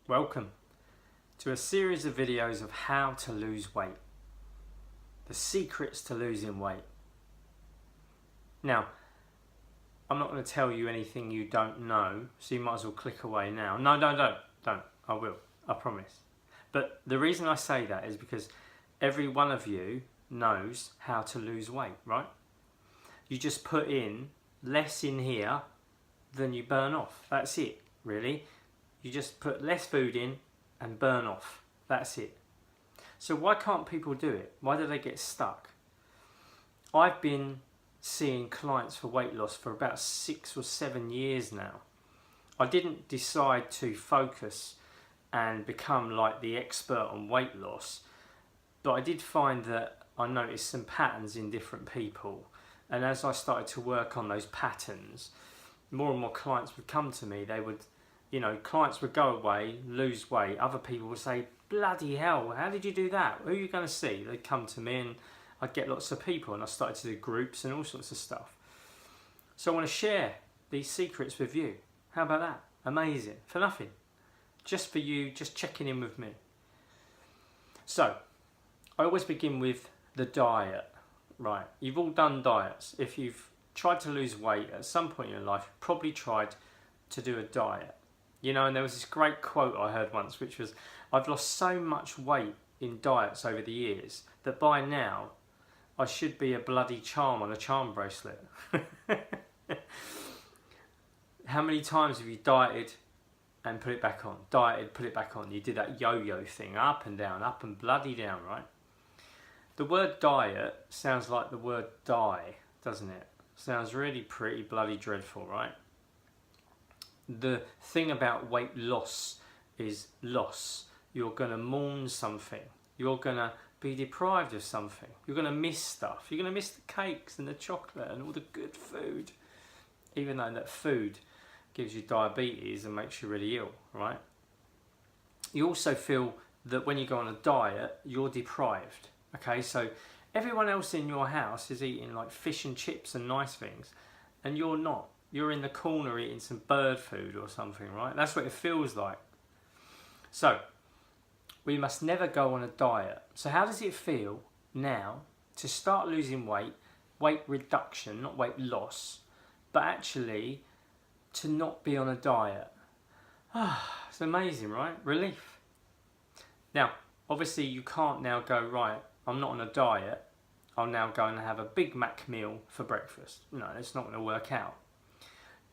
Welcome to a series of videos of how to lose weight. The secrets to losing weight. Now, I'm not going to tell you anything you don't know, so you might as well click away now. No, don't. I will, I promise. But the reason I say that is because every one of you knows how to lose weight, right? You just put in less in here than you burn off. That's it, really. You just put less food in and burn off. That's it. So why can't people do it? Why do they get stuck? I've been seeing clients for weight loss for about 6 or 7 years now. I didn't decide to focus and become like the expert on weight loss, but I did find that I noticed some patterns in different people, and as I started to work on those patterns, more and more clients would come to me. They would, clients would go away, lose weight. Other people would say, bloody hell, how did you do that? Who are you going to see? They'd come to me and I'd get lots of people, and I started to do groups and all sorts of stuff. So I want to share these secrets with you. How about that? Amazing. For nothing. Just for you, just checking in with me. So, I always begin with the diet. Right, you've all done diets. If you've tried to lose weight at some point in your life, you've probably tried to do a diet. And there was this great quote I heard once, which was, I've lost so much weight in diets over the years that by now I should be a bloody charm on a charm bracelet. How many times have you dieted and put it back on? Dieted, put it back on. You did that yo-yo thing, up and bloody down, right? The word diet sounds like the word die, doesn't it? Sounds really pretty bloody dreadful, right? The thing about weight loss is loss. You're going to mourn something. You're going to be deprived of something. You're going to miss stuff. You're going to miss the cakes and the chocolate and all the good food. Even though that food gives you diabetes and makes you really ill, right? You also feel that when you go on a diet, you're deprived. Okay, so everyone else in your house is eating like fish and chips and nice things, and you're not. You're in the corner eating some bird food or something, right? That's what it feels like. So, we must never go on a diet. So how does it feel now to start losing weight, weight reduction, not weight loss, but actually to not be on a diet? It's amazing, right? Relief. Now, obviously you can't now go, right, I'm not on a diet, I'll now go and have a Big Mac meal for breakfast. No, it's not going to work out.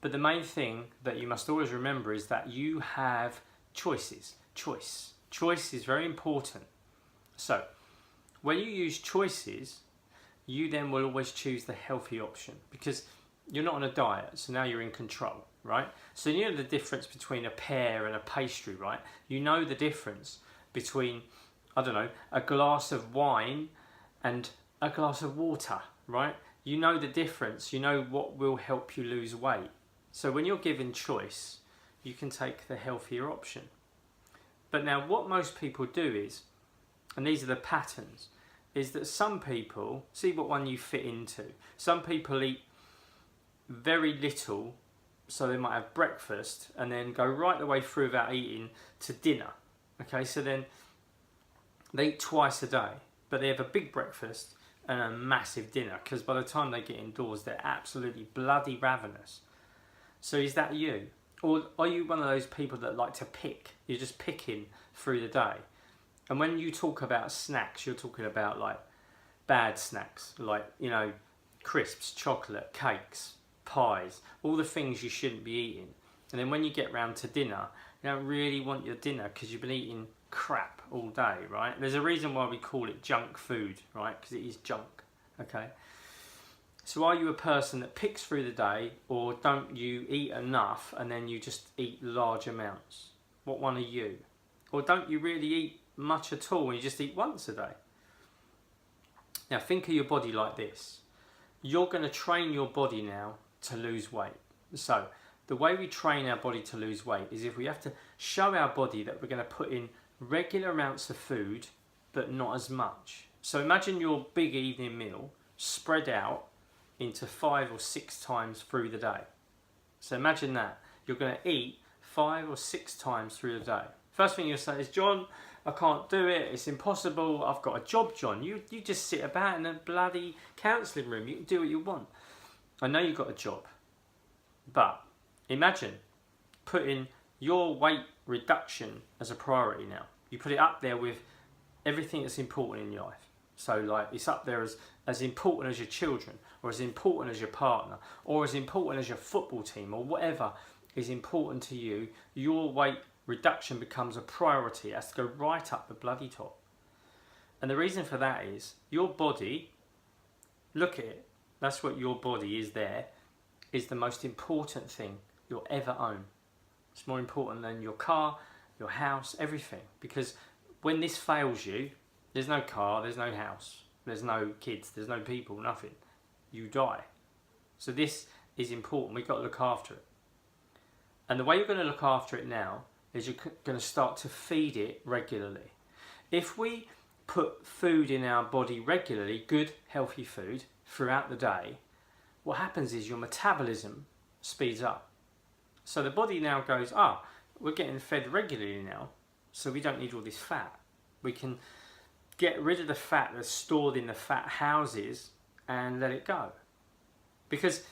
But the main thing that you must always remember is that you have choices. Choice is very important. So, when you use choices, you then will always choose the healthy option, because you're not on a diet, so now you're in control, right? So you know the difference between a pear and a pastry, right? You know the difference between, I don't know, a glass of wine and a glass of water, right? You know the difference. You know what will help you lose weight. So when you're given choice, you can take the healthier option. But now what most people do is, and these are the patterns, is that some people, see what one you fit into. Some people eat very little, so they might have breakfast and then go right the way through without eating to dinner. Okay, so then they eat twice a day, but they have a big breakfast and a massive dinner, because by the time they get indoors, they're absolutely bloody ravenous. So is that you? Or are you one of those people that like to pick? You're just picking through the day. And when you talk about snacks, you're talking about like bad snacks, like, crisps, chocolate, cakes, pies, all the things you shouldn't be eating. And then when you get round to dinner, you don't really want your dinner because you've been eating crap all day, right? There's a reason why we call it junk food, right? Because it is junk, okay? So are you a person that picks through the day, or don't you eat enough and then you just eat large amounts? What one are you? Or don't you really eat much at all and you just eat once a day? Now think of your body like this. You're going to train your body now to lose weight. So the way we train our body to lose weight is if we have to show our body that we're going to put in regular amounts of food but not as much. So imagine your big evening meal spread out into 5 or 6 times through the day. So imagine that. You're going to eat 5 or 6 times through the day. First thing you'll say is, John, I can't do it, it's impossible, I've got a job, John. You just sit about in a bloody counselling room, you can do what you want. I know you've got a job, but imagine putting your weight reduction as a priority now. You put it up there with everything that's important in your life. So like it's up there as important as your children, or as important as your partner, or as important as your football team, or whatever is important to you. Your weight reduction becomes a priority. It has to go right up the bloody top. And the reason for that is your body, look at it, that's what your body is there, is the most important thing you'll ever own. It's more important than your car, your house, everything. Because when this fails you, there's no car, there's no house, there's no kids, there's no people, nothing. You die. So this is important. We've got to look after it. And the way you're going to look after it now is you're going to start to feed it regularly. If we put food in our body regularly, good, healthy food, throughout the day, what happens is your metabolism speeds up. So the body now goes, we're getting fed regularly now, so we don't need all this fat. We can get rid of the fat that's stored in the fat houses and let it go. Because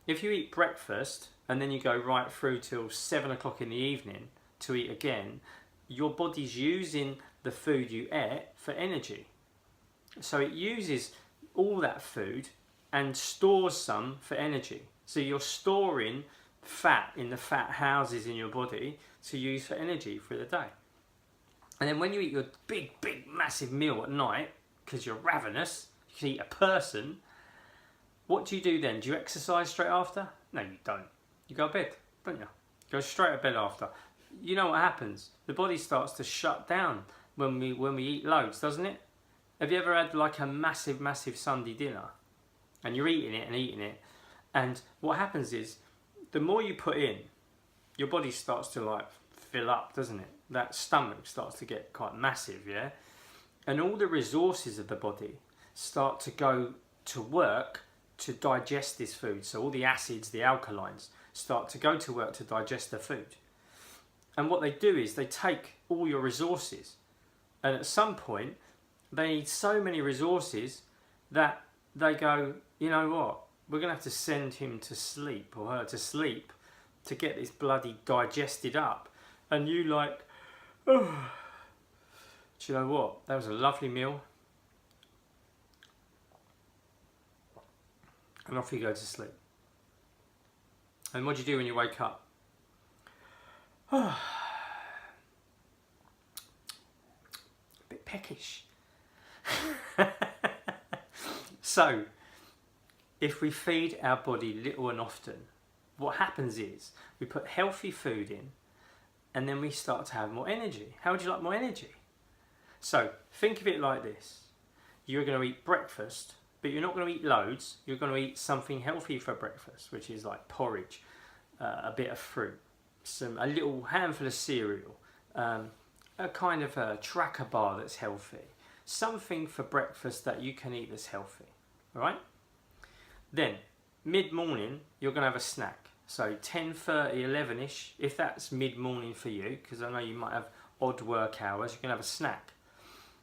if you eat breakfast and then you go right through till 7 o'clock in the evening to eat again, your body's using the food you ate for energy. So it uses all that food and stores some for energy. So you're storing fat in the fat houses in your body to use for energy for the day. And then when you eat your big, massive meal at night, because you're ravenous, you can eat a person, what do you do then? Do you exercise straight after? No, you don't. You go to bed, don't you? Go straight to bed after. You know what happens? The body starts to shut down when we eat loads, doesn't it? Have you ever had like a massive Sunday dinner and you're eating it, and what happens is the more you put in, your body starts to like fill up, doesn't it? That stomach starts to get quite massive, yeah? And all the resources of the body start to go to work to digest this food. So all the acids, the alkalines, start to go to work to digest the food. And what they do is they take all your resources, and at some point they need so many resources that they go, you know what, we're going to have to send him to sleep or her to sleep to get this bloody digested up. And you like, oh, do you know what, that was a lovely meal. And off you go to sleep. And what do you do when you wake up? A bit peckish. So, if we feed our body little and often, what happens is we put healthy food in and then we start to have more energy. How would you like more energy? So, think of it like this. You're going to eat breakfast, but you're not going to eat loads. You're going to eat something healthy for breakfast, which is like porridge, a bit of fruit, a little handful of cereal, a kind of a tracker bar that's healthy. Something for breakfast that you can eat that's healthy, all right? Then, mid-morning, you're going to have a snack. So 10:30, 11ish, if that's mid-morning for you, because I know you might have odd work hours, you're going to have a snack.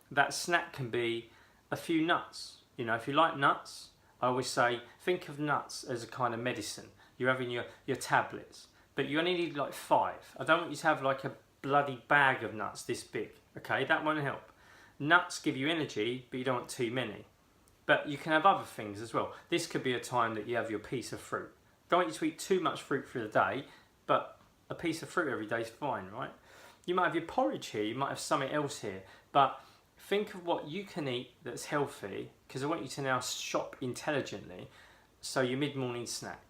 That snack can be a few nuts. You know, if you like nuts, I always say, think of nuts as a kind of medicine. You're having your tablets, but you only need like 5. I don't want you to have like a bloody bag of nuts this big, okay? That won't help. Nuts give you energy, but you don't want too many. But you can have other things as well. This could be a time that you have your piece of fruit. Don't want you to eat too much fruit through the day, but a piece of fruit every day is fine, right? You might have your porridge here, you might have something else here, but think of what you can eat that's healthy, because I want you to now shop intelligently. So your mid-morning snack.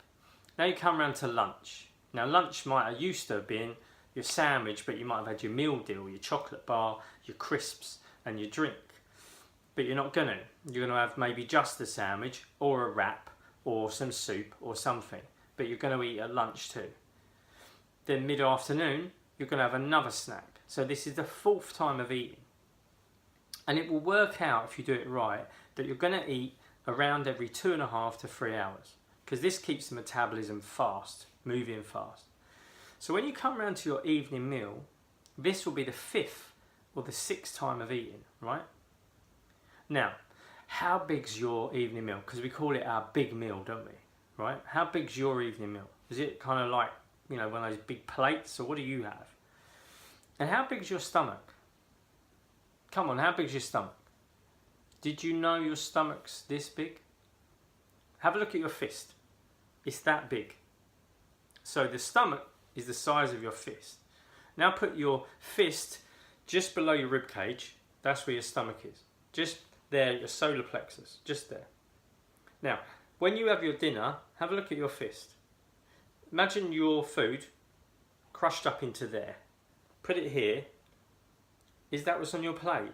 Now you come around to lunch. Now lunch might have used to have been your sandwich, but you might have had your meal deal, your chocolate bar, your crisps and your drink. But you're not gonna. You're gonna have maybe just the sandwich or a wrap or some soup or something. But you're gonna eat at lunch too. Then mid-afternoon, you're gonna have another snack. So this is the 4th time of eating. And it will work out, if you do it right, that you're gonna eat around every 2.5 to 3 hours. Because this keeps the metabolism fast, moving fast. So when you come around to your evening meal, This will be the 5th or the 6th time of eating, right? Now, how big's your evening meal? Because we call it our big meal, don't we? Right? How big's your evening meal? Is it kind of like, you know, one of those big plates, or what do you have? And how big's your stomach? Come on, how big's your stomach? Did you know your stomach's this big? Have a look at your fist. It's that big. So the stomach is the size of your fist. Now put your fist just below your rib cage. That's where your stomach is. Just there, your solar plexus, just there. Now, when you have your dinner, have a look at your fist. Imagine your food crushed up into there. Put it here. Is that what's on your plate?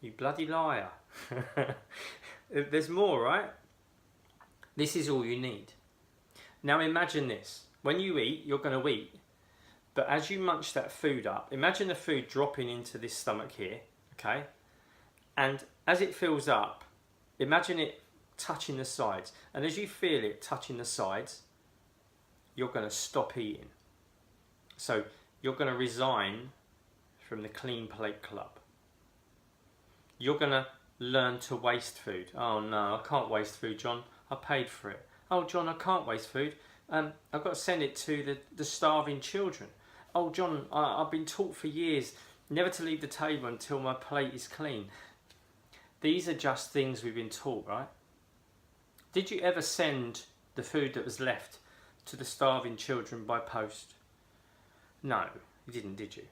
You bloody liar. There's more, right? This is all you need. Now imagine this. When you eat, you're going to eat. But as you munch that food up, imagine the food dropping into this stomach here, okay? And as it fills up, imagine it touching the sides. And as you feel it touching the sides, you're going to stop eating. So you're going to resign from the Clean Plate Club. You're going to learn to waste food. Oh no, I can't waste food, John. I paid for it. Oh John, I can't waste food. I've got to send it to the starving children. Oh John, I've been taught for years never to leave the table until my plate is clean. These are just things we've been taught, right? Did you ever send the food that was left to the starving children by post? No, you didn't, did you?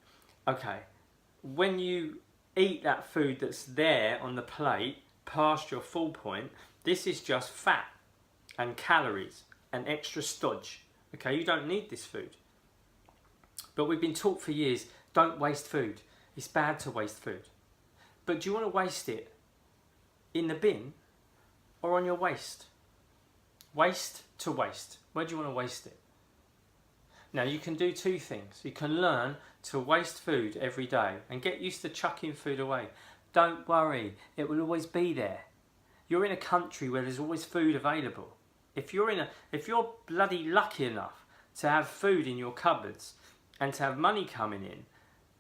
Okay, when you eat that food that's there on the plate past your full point, this is just fat and calories and extra stodge. Okay, you don't need this food. But we've been taught for years, don't waste food. It's bad to waste food. But do you want to waste it in the bin or on your waist? Waste to waste. Where do you want to waste it? Now you can do two things. You can learn to waste food every day and get used to chucking food away. Don't worry, it will always be there. You're in a country where there's always food available. If you're bloody lucky enough to have food in your cupboards and to have money coming in,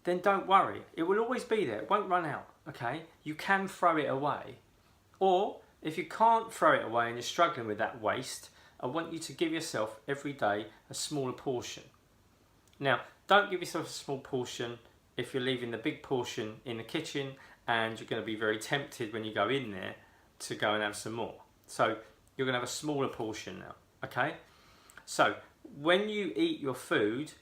then don't worry. It will always be there. It won't run out, okay? You can throw it away. Or if you can't throw it away and you're struggling with that waste, I want you to give yourself every day a smaller portion. Now, don't give yourself a small portion if you're leaving the big portion in the kitchen and you're going to be very tempted when you go in there to go and have some more. So you're going to have a smaller portion now, okay? So when you eat your food,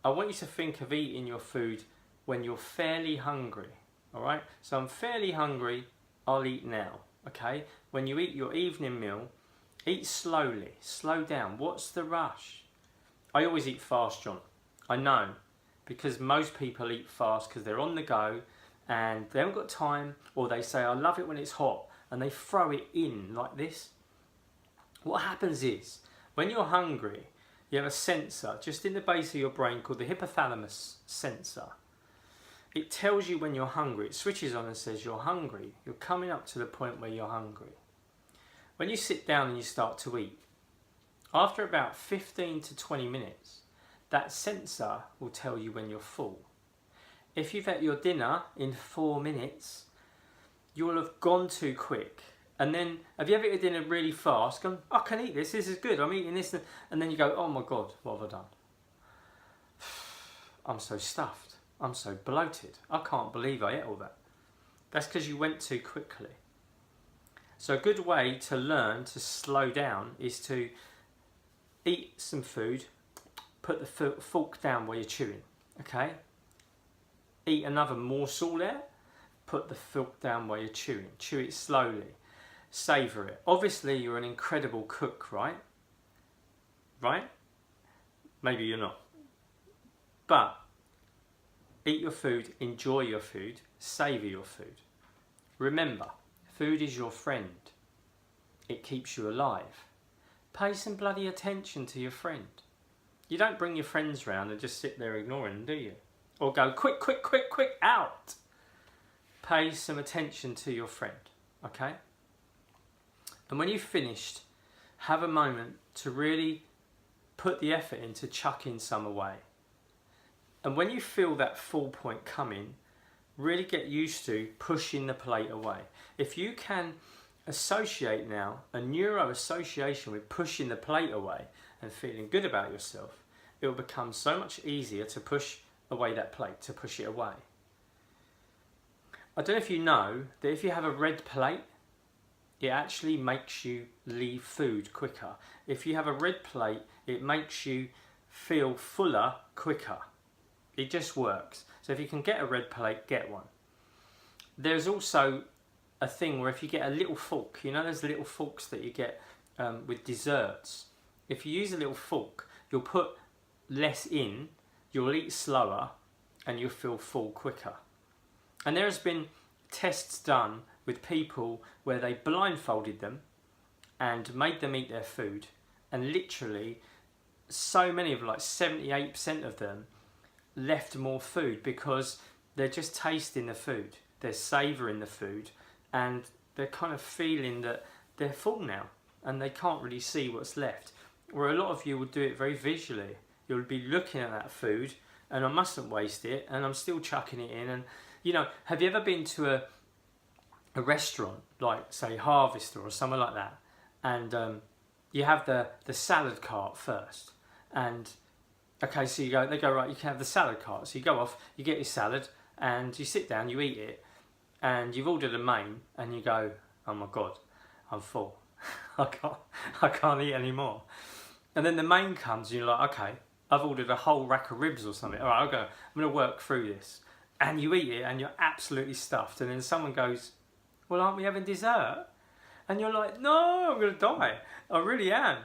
I want you to think of eating your food when you're fairly hungry, all right? So I'm fairly hungry, I'll eat now, okay? When you eat your evening meal, eat slowly, slow down. What's the rush? I always eat fast, John. I know, because most people eat fast because they're on the go and they haven't got time, or they say, I love it when it's hot, and they throw it in like this. What happens is, when you're hungry, you have a sensor just in the base of your brain called the hypothalamus sensor. It tells you when you're hungry. It switches on and says you're hungry. You're coming up to the point where you're hungry. When you sit down and you start to eat, after about 15 to 20 minutes, that sensor will tell you when you're full. If you've had your dinner in 4 minutes, you will have gone too quick. And then, have you ever eaten dinner really fast, gone, I can eat this is good, I'm eating this, and then you go, oh my God, what have I done? I'm so stuffed, I'm so bloated, I can't believe I ate all that. That's because you went too quickly. So a good way to learn to slow down is to eat some food, put the fork down while you're chewing, okay? Eat another morsel there, put the fork down while you're chewing. Chew it slowly, savour it. Obviously you're an incredible cook, right? Right? Maybe you're not. But eat your food, enjoy your food, savour your food. Remember, food is your friend. It keeps you alive. Pay some bloody attention to your friend. You don't bring your friends round and just sit there ignoring them, do you? Or go, quick, quick, quick, quick, out. Pay some attention to your friend, okay? And when you've finished, have a moment to really put the effort into chucking some away. And when you feel that fall point coming, really get used to pushing the plate away. If you can associate now a neuro association with pushing the plate away and feeling good about yourself, it will become so much easier to push away that plate, to push it away. I don't know if you know that if you have a red plate, it actually makes you leave food quicker. If you have a red plate, it makes you feel fuller quicker. It just works. So if you can get a red plate, get one. There's also a thing where if you get a little fork, you know those little forks that you get with desserts. If you use a little fork, you'll put less in, you'll eat slower, and you'll feel full quicker. And there has been tests done with people where they blindfolded them and made them eat their food, and literally so many of like 78% of them left more food because they're just tasting the food, they're savouring the food, and they're kind of feeling that they're full now and they can't really see what's left. Where a lot of you would do it very visually. You'll be looking at that food and I mustn't waste it and I'm still chucking it in. And you know, have you ever been to a restaurant like say Harvester or somewhere like that, and you have the salad cart first, and okay, so they go, right, you can have the salad cart. So you go off, you get your salad, and you sit down, you eat it, and you've ordered a main, and you go, oh my God, I'm full. I can't eat anymore. And then the main comes, and you're like, okay, I've ordered a whole rack of ribs or something. All right, I'm going to work through this. And you eat it, and you're absolutely stuffed. And then someone goes, well, aren't we having dessert? And you're like, no, I'm going to die. I really am.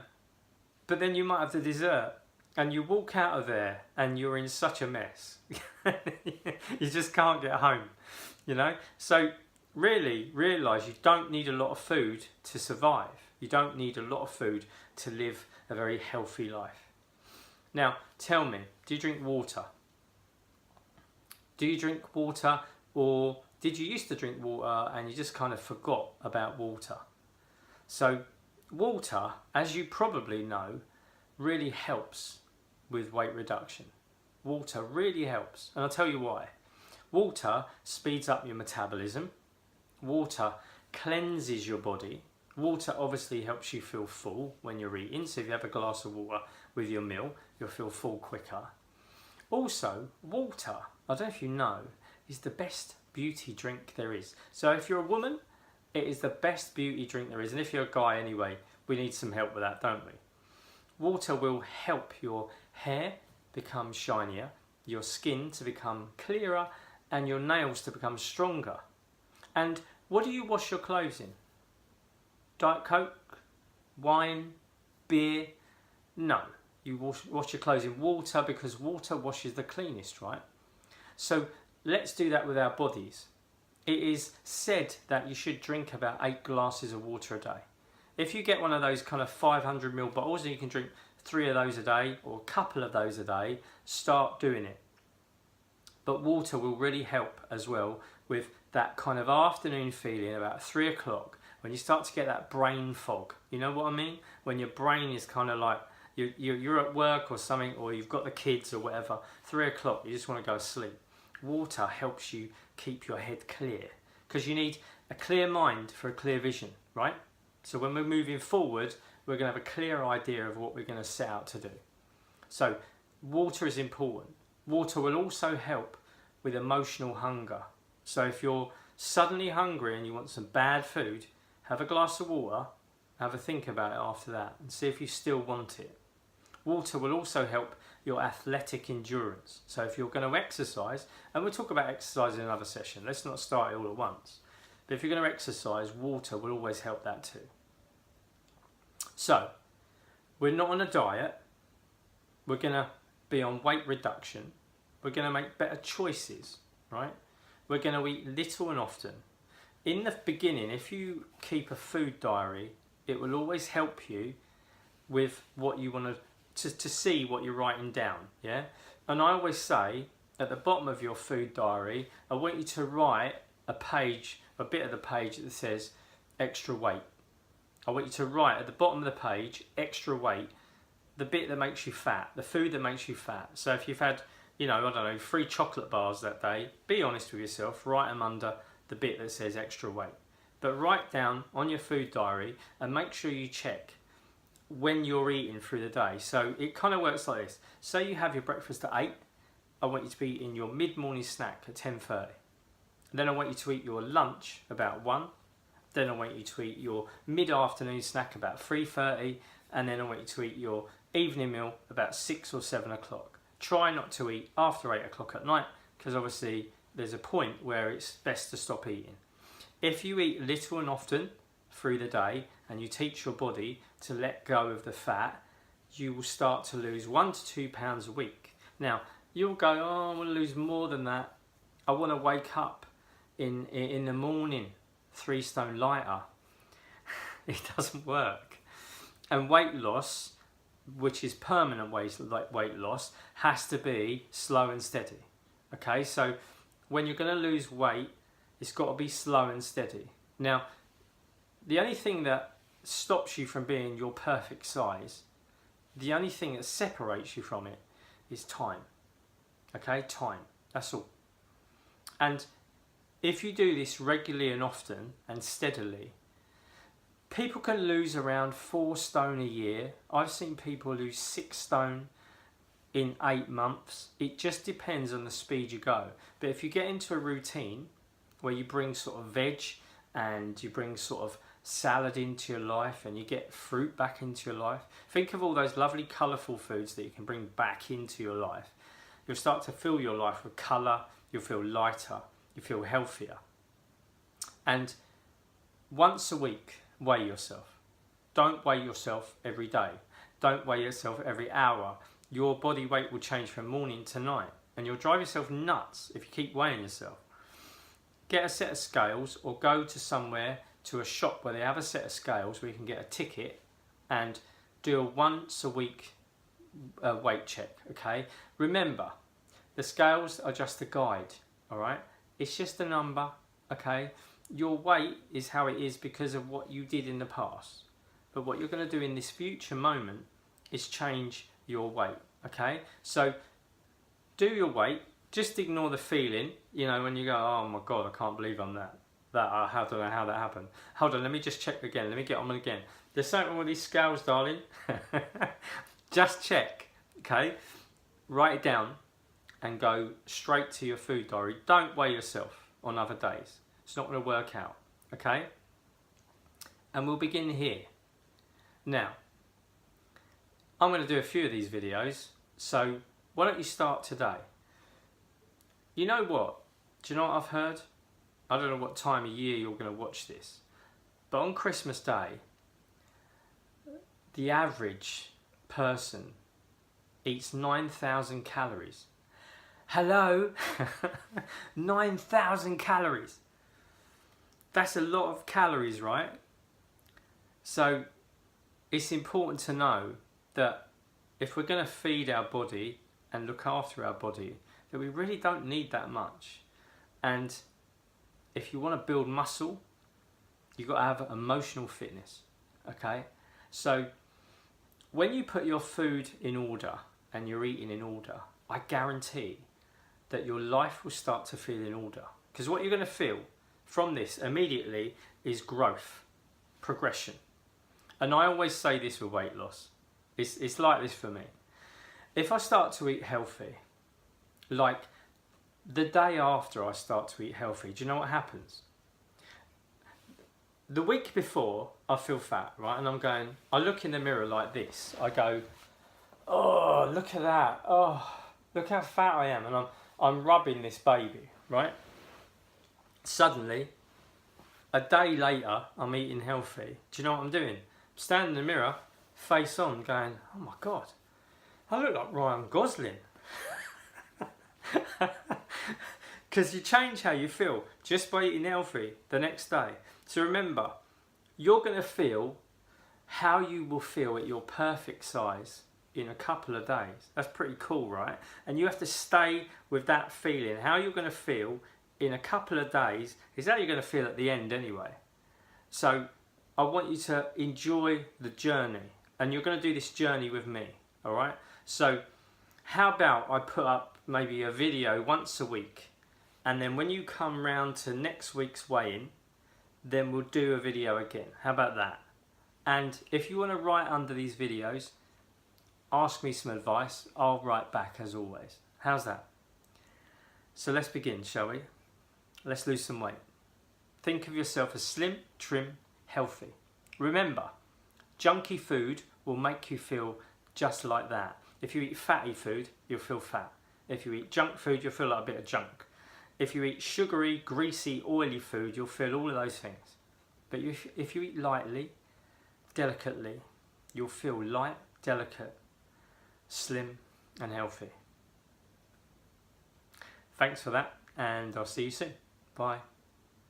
But then you might have the dessert. And you walk out of there and you're in such a mess. You just can't get home, you know? So really realise you don't need a lot of food to survive. You don't need a lot of food to live a very healthy life. Now, tell me, do you drink water? Do you drink water, or did you used to drink water and you just kind of forgot about water? So water, as you probably know, really helps with weight reduction. Water really helps, and I'll tell you why. Water speeds up your metabolism. Water cleanses your body. Water obviously helps you feel full when you're eating, so if you have a glass of water with your meal, you'll feel full quicker. Also, water, I don't know if you know, is the best beauty drink there is. So if you're a woman, it is the best beauty drink there is, and if you're a guy anyway, we need some help with that, don't we? Water will help your hair become shinier, your skin to become clearer, and your nails to become stronger. And what do you wash your clothes in? Diet Coke? Wine? Beer? No. You wash your clothes in water because water washes the cleanest, right? So let's do that with our bodies. It is said that you should drink about 8 glasses of water a day. If you get one of those kind of 500ml bottles and you can drink 3 of those a day or a couple of those a day, start doing it. But water will really help as well with that kind of afternoon feeling about 3 o'clock when you start to get that brain fog. You know what I mean? When your brain is kind of like, you're at work or something, or you've got the kids or whatever, 3 o'clock, you just want to go to sleep. Water helps you keep your head clear because you need a clear mind for a clear vision, right? So when we're moving forward, we're going to have a clear idea of what we're going to set out to do. So water is important. Water will also help with emotional hunger. So if you're suddenly hungry and you want some bad food, have a glass of water, have a think about it after that and see if you still want it. Water will also help your athletic endurance. So if you're going to exercise, and we'll talk about exercise in another session, let's not start it all at once. But if you're going to exercise, water will always help that too. So, we're not on a diet, we're going to be on weight reduction, we're going to make better choices, right? We're going to eat little and often. In the beginning, if you keep a food diary, it will always help you with what you want to see what you're writing down, yeah? And I always say, at the bottom of your food diary, I want you to write a page, a bit of the page that says extra weight. I want you to write at the bottom of the page, extra weight, the bit that makes you fat, the food that makes you fat. So if you've had, you know, I don't know, 3 chocolate bars that day, be honest with yourself, write them under the bit that says extra weight. But write down on your food diary and make sure you check when you're eating through the day. So it kind of works like this. Say you have your breakfast at 8, I want you to be eating your mid-morning snack at 10:30. Then I want you to eat your lunch about 1. Then I want you to eat your mid-afternoon snack about 3:30. And then I want you to eat your evening meal about 6 or 7 o'clock. Try not to eat after 8 o'clock at night, because obviously there's a point where it's best to stop eating. If you eat little and often through the day and you teach your body to let go of the fat, you will start to lose 1 to 2 pounds a week. Now, you'll go, oh, I want to lose more than that. I want to wake up in the morning 3 stone lighter. It doesn't work. And weight loss, which is permanent weight loss, has to be slow and steady. Okay, so when you're going to lose weight, it's got to be slow and steady. Now, the only thing that stops you from being your perfect size, the only thing that separates you from it is time. Okay, time. That's all. And if you do this regularly and often and steadily, people can lose around 4 stone a year. I've seen people lose 6 stone in 8 months. It just depends on the speed you go. But if you get into a routine where you bring sort of veg and you bring sort of salad into your life and you get fruit back into your life, think of all those lovely colourful foods that you can bring back into your life. You'll start to fill your life with colour, you'll feel lighter, you feel healthier. And once a week, weigh yourself. Don't weigh yourself every day. Don't weigh yourself every hour. Your body weight will change from morning to night and you'll drive yourself nuts if you keep weighing yourself. Get a set of scales or go to somewhere, to a shop where they have a set of scales where you can get a ticket and do a once a week weight check, okay? Remember, the scales are just a guide, all right? It's just a number, okay? Your weight is how it is because of what you did in the past. But what you're going to do in this future moment is change your weight, okay? So do your weight. Just ignore the feeling, you know, when you go, oh my God, I can't believe I'm that. I don't know how that happened. Hold on, let me just check again. Let me get on again. There's something with these scales, darling. Just check, okay? Write it down and go straight to your food diary. Don't weigh yourself on other days. It's not going to work out, okay? And we'll begin here. Now, I'm going to do a few of these videos, so why don't you start today? You know what? Do you know what I've heard? I don't know what time of year you're going to watch this, but on Christmas Day, the average person eats 9,000 calories. Hello? 9,000 calories. That's a lot of calories, right? So it's important to know that if we're going to feed our body and look after our body, that we really don't need that much. And if you want to build muscle, you've got to have emotional fitness, okay? So when you put your food in order and you're eating in order, I guarantee that your life will start to feel in order. Because what you're going to feel from this immediately is growth, progression. And I always say this with weight loss. It's like this for me. If I start to eat healthy, like the day after I start to eat healthy, do you know what happens? The week before, I feel fat, right? And I'm going, I look in the mirror like this. I go, oh, look at that. Oh, look how fat I am. And I'm rubbing this baby, right? Suddenly, a day later, I'm eating healthy. Do you know what I'm doing? I'm standing in the mirror, face on, going, oh my God, I look like Ryan Gosling. Because you change how you feel just by eating healthy the next day. So remember, you're going to feel how you will feel at your perfect size in a couple of days. That's pretty cool, right? And you have to stay with that feeling. How you're going to feel in a couple of days is how you're going to feel at the end anyway. So I want you to enjoy the journey. And you're going to do this journey with me, all right? So how about I put up maybe a video once a week, and then when you come round to next week's weigh-in, then we'll do a video again. How about that? And if you want to write under these videos, ask me some advice, I'll write back as always. How's that? So let's begin, shall we? Let's lose some weight. Think of yourself as slim, trim, healthy. Remember, junky food will make you feel just like that. If you eat fatty food, you'll feel fat. If you eat junk food, you'll feel like a bit of junk. If you eat sugary, greasy, oily food, you'll feel all of those things. But if you eat lightly, delicately, you'll feel light, delicate, slim and healthy. Thanks for that, and I'll see you soon. Bye.